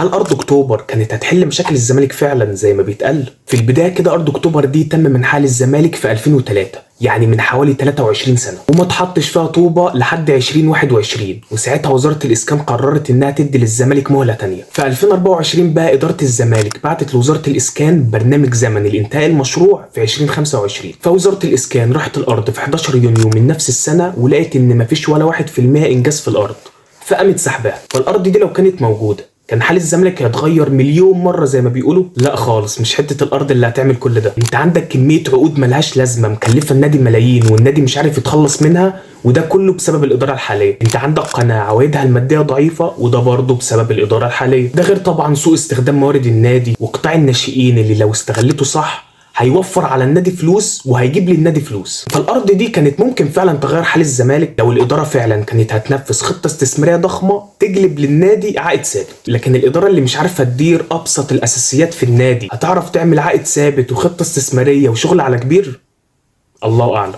هل ارض اكتوبر كانت هتحل مشاكل الزمالك فعلا زي ما بيتقال؟ في البدايه كده ارض اكتوبر دي تم منحها للزمالك في 2003، يعني من حوالي 23 سنه، وما اتحطش فيها طوبه لحد 2021، وساعتها وزاره الاسكان قررت انها تدي للزمالك مهله تانية. في 2024 بقى اداره الزمالك بعتت لوزاره الاسكان برنامج زمني لانتهاء المشروع في 2025، فوزاره الاسكان راحت الارض في 11 يونيو من نفس السنه ولقيت ان مفيش ولا 1% انجاز في الارض، فقامت سحبها. فالارض دي لو كانت موجوده كان حال الزمالك هيتغير مليون مره زي ما بيقولوا. لا خالص، مش حته الارض اللي هتعمل كل ده. انت عندك كميه عقود ملهاش لازمه مكلفه النادي ملايين والنادي مش عارف يتخلص منها، وده كله بسبب الاداره الحاليه. انت عندك قناه عوائدها الماديه ضعيفه، وده برضه بسبب الاداره الحاليه. ده غير طبعا سوء استخدام موارد النادي وقطاع الناشئين اللي لو استغلته صح هيوفر على النادي فلوس وهيجيب للنادي فلوس. فالارض دي كانت ممكن فعلا تغير حال الزمالك لو الاداره فعلا كانت هتنفذ خطه استثماريه ضخمه تجلب للنادي عائد ثابت. لكن الاداره اللي مش عارفه تدير ابسط الاساسيات في النادي هتعرف تعمل عائد ثابت وخطه استثماريه وشغل على كبير؟ الله اعلم.